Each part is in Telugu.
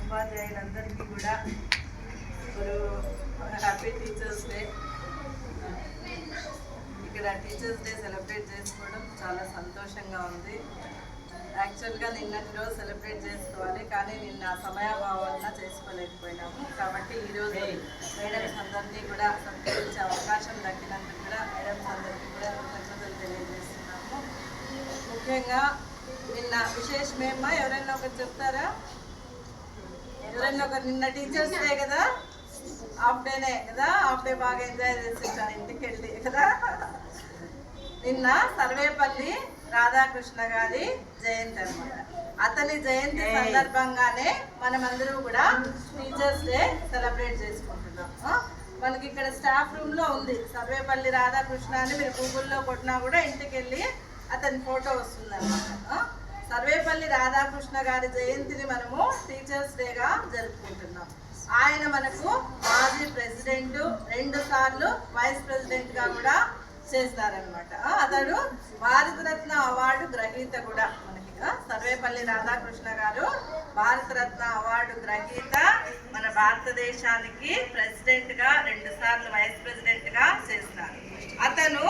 ఉపాధ్యాయులందరికీ కూడా హ్యాపీ టీచర్స్ డే. ఇక్కడ టీచర్స్ డే సెలబ్రేట్ చేసుకోవడం చాలా సంతోషంగా ఉంది. యాక్చువల్గా నిన్నటి రోజు సెలబ్రేట్ చేసుకోవాలి, కానీ నిన్న సమయాభావం వల్ల చేసుకోలేకపోయినాము. కాబట్టి ఈరోజు మేడమ్స్ అందరినీ కూడా సత్కరించే అవకాశం దక్కినందుకు కూడా మేడమ్స్ అందరికీ కూడా కృతజ్ఞతలు తెలియజేస్తున్నాము. ముఖ్యంగా నిన్న విశేషమేమో ఎవరైనా ఒకరు చెప్తారా? ఎవరైనా ఒకరు నిన్న టీచర్స్ డే కదా, హాఫ్ డేనే కదా, హాఫ్ డే బాగా ఎంజాయ్ చేసేసారు ఇంటికి వెళ్ళి కదా. నిన్న సర్వేపల్లి రాధాకృష్ణ గారి జయంతి అన్నమాట. అతని జయంతి సందర్భంగానే మనమందరూ కూడా టీచర్స్ డే సెలబ్రేట్ చేసుకుంటున్నాం. మనకి ఇక్కడ స్టాఫ్ రూమ్ లో ఉంది సర్వేపల్లి రాధాకృష్ణ అని, మీరు గూగుల్లో కొట్టినా కూడా ఇంటికి వెళ్ళి అతని ఫోటో వస్తుంది అన్నమాట. సర్వేపల్లి రాధాకృష్ణ గారి జయంతిని మనము టీచర్స్ డేగా జరుపుకుంటున్నాం. ఆయన మనకు మాజీ ప్రెసిడెంట్, 2 సార్లు వైస్ ప్రెసిడెంట్ గా కూడా చేస్తారనమాట. అతడు భారతరత్న అవార్డు గ్రహీత కూడా. మనకి సర్వేపల్లి రాధాకృష్ణ గారు భారతరత్న అవార్డు గ్రహీత, మన భారతదేశానికి ప్రెసిడెంట్ గా 2 సార్లు వైస్ ప్రెసిడెంట్ గా చేస్తారు. అతను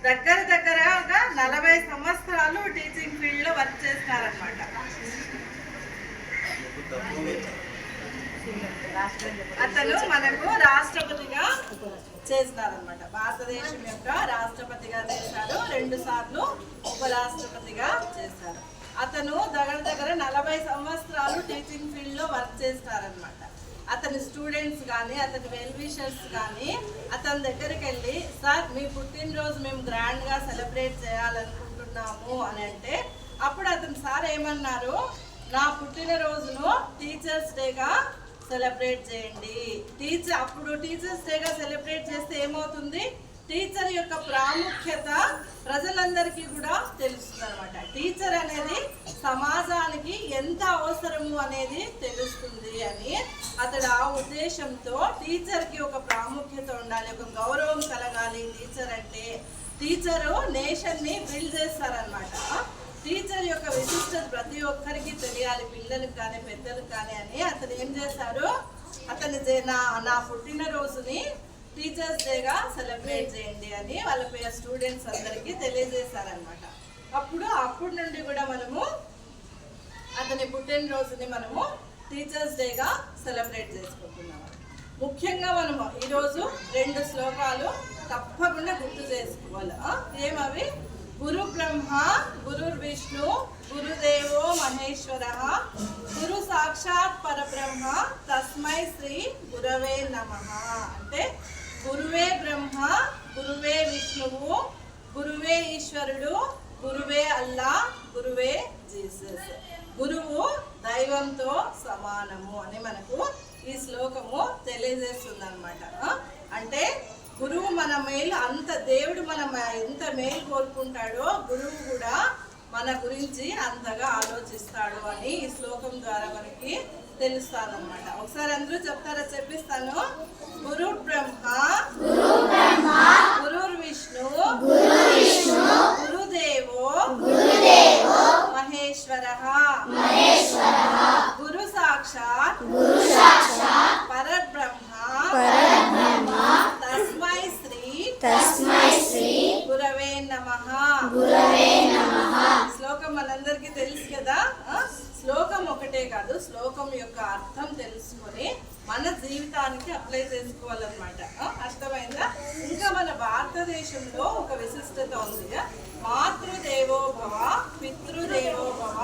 దగ్గరగా 40 సంవత్సరాలు టీచింగ్ ఫీల్డ్ లో వర్క్ చేస్తారనమాట. అతను మనకు రాష్ట్రపతిగా చేస్తారనమాట. భారతదేశం యొక్క రాష్ట్రపతిగా చేశారు, 2 సార్లు ఉపరాష్ట్రపతిగా చేశారు. అతను దగ్గర 40 సంవత్సరాలు టీచింగ్ ఫీల్డ్ లో వర్క్ చేస్తారనమాట. అతని స్టూడెంట్స్ కానీ, అతని వెల్ విషర్స్ కానీ అతని దగ్గరికి వెళ్ళి, సార్ మీ పుట్టినరోజు మేము గ్రాండ్గా సెలబ్రేట్ చేయాలనుకుంటున్నాము అని అంటే, అప్పుడు అతను సార్ ఏమన్నారు, నా పుట్టినరోజును టీచర్స్ డేగా సెలబ్రేట్ చేయండి. అప్పుడు టీచర్స్ డేగా సెలబ్రేట్ చేస్తే ఏమవుతుంది, టీచర్ యొక్క ప్రాముఖ్యత ప్రజలందరికీ కూడా తెలుస్తుంది అనమాట. టీచర్ అనేది సమాజానికి ఎంత అవసరము అనేది తెలుస్తుంది అని అతడు ఆ ఉద్దేశంతో టీచర్కి ఒక ప్రాముఖ్యత ఉండాలి, ఒక గౌరవం కలగాలి. టీచర్ అంటే టీచరు నేషన్ని బిల్డ్ చేస్తారనమాట. టీచర్ యొక్క విశిష్టత ప్రతి ఒక్కరికి తెలియాలి, పిల్లలకు కానీ పెద్దలకు కానీ అని అతను ఏం చేశారు, అతని నా పుట్టినరోజుని టీచర్స్ డేగా సెలబ్రేట్ చేయండి అని వాళ్ళ స్టూడెంట్స్ అందరికీ తెలియజేశారనమాట. అప్పుడు నుండి కూడా మనము అతని పుట్టినరోజుని మనము టీచర్స్ డేగా సెలబ్రేట్ చేసుకుంటున్నాము. ముఖ్యంగా మనము ఈరోజు 2 శ్లోకాలు తప్పకుండా గుర్తు చేసుకోవాలి. ఏమవి? గురు బ్రహ్మ గురుర్ విష్ణు గురుదేవో మహేశ్వర గురు సాక్షాత్ పరబ్రహ్మ తస్మై శ్రీ గురవే నమః. అంటే గురువే బ్రహ్మ, గురువే విష్ణువు, గురువే ఈశ్వరుడు, గురువే అల్లా, గురువే జీసస్. గురువు దైవంతో సమానము అని మనకు ఈ శ్లోకము తెలియజేస్తుంది అనమాట. అంటే గురువు మన మేలు, అంత దేవుడు మనం ఎంత మేలు కోరుకుంటాడో గురువు కూడా మన గురించి అంతగా ఆలోచిస్తాడు అని ఈ శ్లోకం ద్వారా మనకి తెలుస్తాను అనమాట. ఒకసారి అందరూ చెప్తారా? చెప్పిస్తాను. గురు బ్రహ్మ గురుర్ విష్ణు గురుదేవో మహేశ్వర గురు సాక్షాత్ పరబ్రహ్మ తస్మై శ్రీ గురవే నమః. శ్లోకం మనందరికీ తెలుసు కదా. శ్లోకం ఒకటే కాదు, శ్లోకం యొక్క అర్థం తెలుసుకొని మన జీవితానికి అప్లై చేసుకోవాలన్నమాట. అర్థమైందా? ఇంకా మన భారతదేశంలో ఒక విశిష్టత ఉంది. మాతృదేవో భవ, పితృదేవో భవ,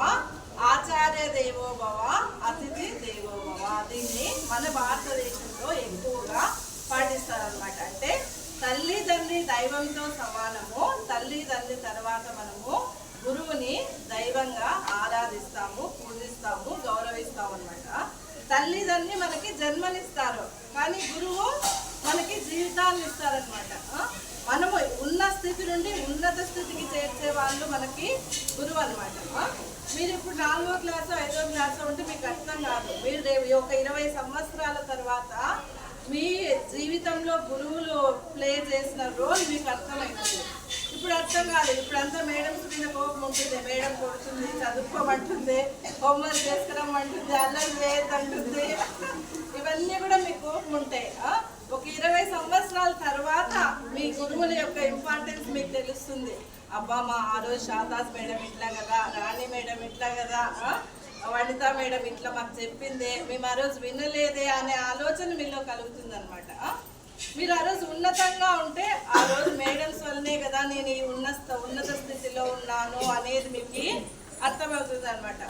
ఆచార్య దేవో భవ, అతిథి దేవో భవ. దీన్ని మన భారతదేశంలో ఎక్కువగా పాటిస్తారనమాట. అంటే తల్లిదండ్రి దైవంతో సమానము. తల్లిదండ్రి తర్వాత మనము గురువుని దైవంగా ఆరాధిస్తాము, పూజిస్తాము, గౌరవిస్తాము అనమాట. తల్లిదండ్రి మనకి జన్మనిస్తారు, కానీ గురువు మనకి జీవితాన్ని ఇస్తారనమాట. మనము ఉన్న స్థితి నుండి ఉన్నత స్థితికి చేర్చే వాళ్ళు మనకి గురువు అనమాట. మీరు ఇప్పుడు 4వ క్లాసు 5వ క్లాసు ఉంటే మీకు అర్థం కాదు. మీరు ఒక 20 సంవత్సరాల తర్వాత మీ జీవితంలో గురువులు ప్లే చేసిన రోల్ మీకు అర్థమవుతుంది. ఇప్పుడు అర్థం కాదు. ఇప్పుడంతా మేడమ్స్ మీద కోపం ఉంటుంది, మేడం కొడుతుంది, చదువుకోమంటుంది, హోంవర్క్ చేసుకురమ్మంటుంది, అల్లరి వేయద్దంటుంది. ఇవన్నీ కూడా మీకు కోపం ఉంటాయి. ఒక 20 సంవత్సరాల తర్వాత మీ గురువుల యొక్క ఇంపార్టెన్స్ మీకు తెలుస్తుంది. అబ్బా మా ఆ రోజు శాతాస్ మేడం ఇట్లా కదా, రాణి మేడం ఇట్లా కదా, వనిత మేడం ఇట్లా మాకు చెప్పిందే, మేము ఆ రోజు వినలేదే అనే ఆలోచన మీలో కలుగుతుంది అనమాట. మీరు ఆ రోజు ఉన్నతంగా ఉంటే ఆ రోజు మేడమ్స్ వల్లనే కదా నేను ఈ ఉన్నత స్థితిలో ఉన్నాను అనేది మీకు అర్థమవుతుంది అనమాట.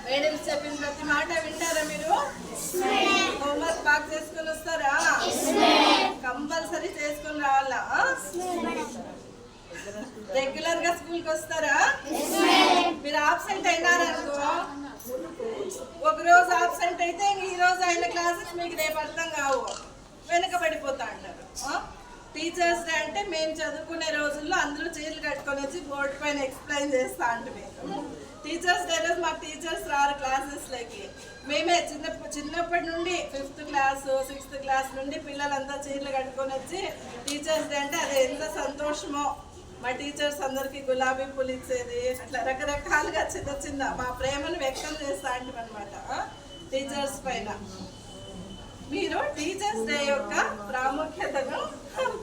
మేడమ్స్ చెప్పిన ప్రతి మాట వింటారా మీరు? హోంవర్క్ బాగా చేసుకొని వస్తారా? కంపల్సరీ చేసుకొని రావాలా? రెగ్యులర్ గా స్కూల్కి వస్తారా? మీరు ఆబ్సెంట్ అయినారనుకో, ఒక రోజు ఆబ్సెంట్ అయితే ఈ రోజు అయిన క్లాసెస్ మీకు రేపు అర్థం కావు, వెనకబడిపోతా అంటారు. టీచర్స్ డే అంటే మేము చదువుకునే రోజుల్లో అందరూ చీరలు కట్టుకొని వచ్చి బోర్డు పైన ఎక్స్ప్లెయిన్ చేస్తా అంటే టీచర్స్ డే రోజు మాకు టీచర్స్ రారు క్లాసెస్లోకి. మేమే చిన్నప్పటి నుండి 5th క్లాస్ 6th క్లాస్ నుండి పిల్లలంతా చీరలు కట్టుకొని వచ్చి టీచర్స్ డే అంటే అది ఎంత సంతోషమో. మా టీచర్స్ అందరికీ గులాబీ పూలు ఇచ్చేది, అట్లా రకరకాలుగా చిన్న మా ప్రేమను వ్యక్తం చేస్తా అంటే అనమాట టీచర్స్ పైన. మీరు టీచర్స్ డే యొక్క ప్రాముఖ్యతను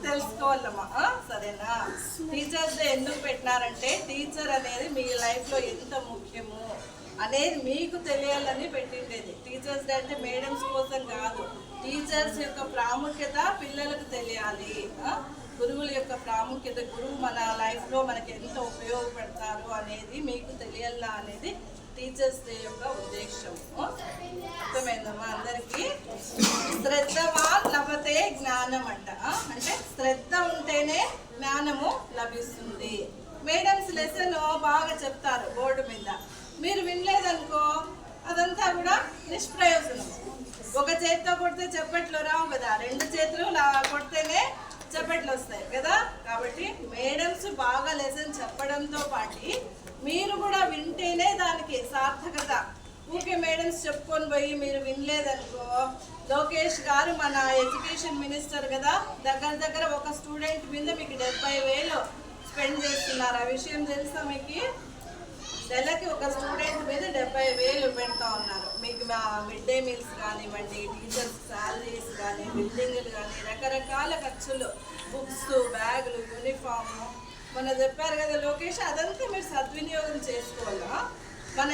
తెలుసుకోవాలమ్మా, సరేనా? టీచర్స్ డే ఎందుకు పెట్టినారంటే టీచర్ అనేది మీ లైఫ్లో ఎంత ముఖ్యము అనేది మీకు తెలియాలని పెట్టిండేది. టీచర్స్ డే అంటే మేడమ్స్ కోసం కాదు, టీచర్స్ యొక్క ప్రాముఖ్యత పిల్లలకు తెలియాలి. గురువుల యొక్క ప్రాముఖ్యత, గురువు మన లైఫ్లో మనకి ఎంత ఉపయోగపడతారు అనేది మీకు తెలియాలా అనేది టీచర్స్ డే యొక్క ఉద్దేశం. అర్థమైందమ్మా అందరికీ? శ్రద్ధవాన్ లభతే జ్ఞానం అంట. అంటే శ్రద్ధ ఉంటేనే జ్ఞానము లభిస్తుంది. మేడమ్స్ లెసన్ బాగా చెప్తారు బోర్డు మీద, మీరు వినలేదనుకో అదంతా కూడా నిష్ప్రయోజనం. ఒక చేతితో కొడితే చప్పట్లు రావు కదా, 2 చేతులు కొడితేనే చప్పట్లు వస్తాయి కదా. కాబట్టి మేడమ్స్ బాగా లెసన్ చెప్పడంతో పాటు మీరు కూడా వింటేనే దానికి సార్థకత. ఊకే మేడమ్స్ చెప్పుకొని పోయి మీరు వినలేదనుకో, లోకేష్ గారు మన ఎడ్యుకేషన్ మినిస్టర్ కదా, దగ్గర ఒక స్టూడెంట్ మీద మీకు 70,000 స్పెండ్ చేస్తున్నారు. ఆ విషయం తెలుసా మీకు? నెలకి ఒక స్టూడెంట్ మీద 70,000 పెడతా ఉన్నారు. మీకు మిడ్ డే మీల్స్ కానివ్వండి, టీచర్స్ శాలరీస్ కానీ, బిల్డింగ్లు కానీ, రకరకాల ఖర్చులు, బుక్స్, బ్యాగులు, యూనిఫామ్ మొన్న చెప్పారు కదా లోకేష్, అదంతా మీరు సద్వినియోగం చేసుకోవాలా.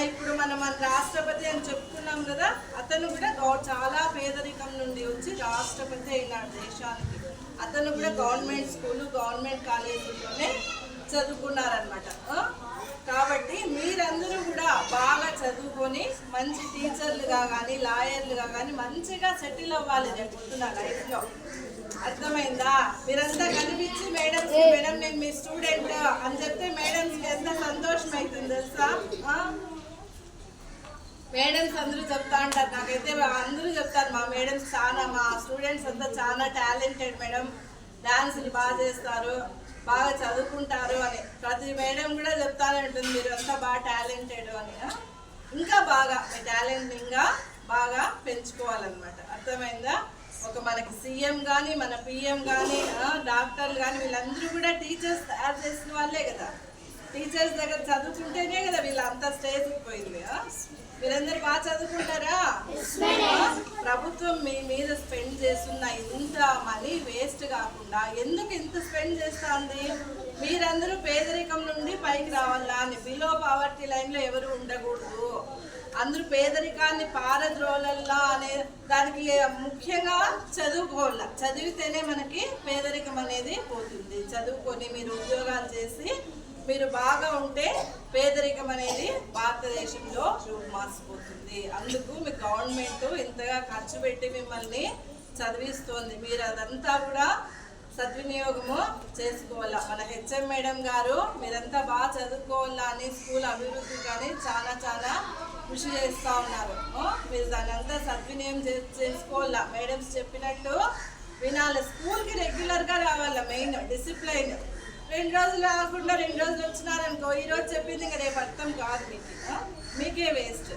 ఇప్పుడు మన రాష్ట్రపతి అని చెప్పుకున్నాం కదా, అతను కూడా చాలా పేదరికం నుండి వచ్చి రాష్ట్రపతి అయినాడు దేశానికి. అతను కూడా గవర్నమెంట్ స్కూలు, గవర్నమెంట్ కాలేజీలోనే చదువుకున్నారనమాట. కాబట్టి మీరందరూ కూడా బాగా చదువుకొని మంచి టీచర్లుగా కానీ, లాయర్లుగా కానీ మంచిగా సెటిల్ అవ్వాలి రేపు లైఫ్లో. అర్థమైందా? మీరంతా కనిపించి మేడమ్స్, మేడం నేను మీ స్టూడెంట్ అని చెప్తే మేడమ్స్కి ఎంత సంతోషం అవుతుంది తెలుసా? మేడమ్స్ అందరూ చెప్తా అంటారు, నాకైతే అందరూ చెప్తారు మా మేడమ్స్ మా స్టూడెంట్స్ అంతా చాలా టాలెంటెడ్ మేడం, డాన్సులు బాగా చేస్తారు, బాగా చదువుకుంటారు అని. ప్రతి మేడం కూడా చెప్తానే ఉంటుంది మీరు అంతా బాగా టాలెంటెడ్ అని. ఇంకా బాగా మీ టాలెంట్ ఇంకా బాగా పెంచుకోవాలన్నమాట. అర్థమైందా? మనకి సీఎం కానీ, మన పిఎం కానీ, డాక్టర్లు కానీ, వీళ్ళందరూ కూడా టీచర్స్ తయారు చేసిన వాళ్ళే కదా. టీచర్స్ దగ్గర చదువుకుంటేనే కదా వీళ్ళంతా స్టేజ్కి పోయింది. మీరందరూ బాగా చదువుకుంటారా? ప్రభుత్వం మీ మీద స్పెండ్ చేస్తున్న ఇంత మనీ వేస్ట్ కాకుండా ఎందుకు ఇంత స్పెండ్ చేస్తా ఉంది? మీరందరూ పేదరికం నుండి పైకి రావాలా అని. బిలో పావర్టీ లైన్లో ఎవరు ఉండకూడదు, అందరూ పేదరికాన్ని పారద్రోలల్లా అనే దానికి ముఖ్యంగా చదువుకోవాలా. చదివితేనే మనకి పేదరికం అనేది పోతుంది. చదువుకొని మీరు ఉద్యోగాలు చేసి మీరు బాగా ఉంటే పేదరికం అనేది భారతదేశంలో రూపుమాసిపోతుంది. అందుకు మీ గవర్నమెంట్ ఇంతగా ఖర్చు పెట్టి మిమ్మల్ని చదివిస్తోంది. మీరు అదంతా కూడా సద్వినియోగము చేసుకోవాలా. మన హెచ్ఎం మేడం గారు మీరంతా బాగా చదువుకోవాలా అని స్కూల్ అభివృద్ధి కానీ చాలా కృషి చేస్తూ ఉన్నారు. మీరు దాని అంతా సద్వినియోగం చేసుకోవాలా. మేడమ్స్ చెప్పినట్టు వినాలి. స్కూల్కి రెగ్యులర్గా రావాలా. Main discipline. 2 రోజులు కాకుండా 2 రోజులు వచ్చినారనుకో, ఈరోజు చెప్పింది ఇంకా రేపు అర్థం కాదు మీకే వేస్ట్.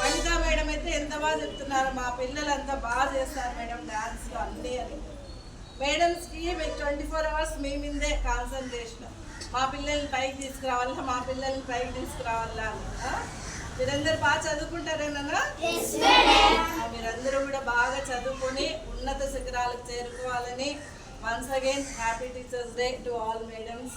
వనితా మేడం అయితే ఎంత బాగా చెప్తున్నారు, మా పిల్లలంతా బాగా చేస్తారు మేడం డాన్స్లో అన్నీ అని. మేడమ్స్కి మీకు 24 hours మీ మీదే కాన్సన్ట్రేషన్. మా పిల్లల్ని పైకి తీసుకురావాలా, మా పిల్లల్ని పైకి తీసుకురావాలా. మీరందరూ బాగా చదువుకుంటారేనా? మీరందరూ కూడా బాగా చదువుకొని ఉన్నత శిఖరాలకు చేరుకోవాలని. Once again happy teachers day to all madams.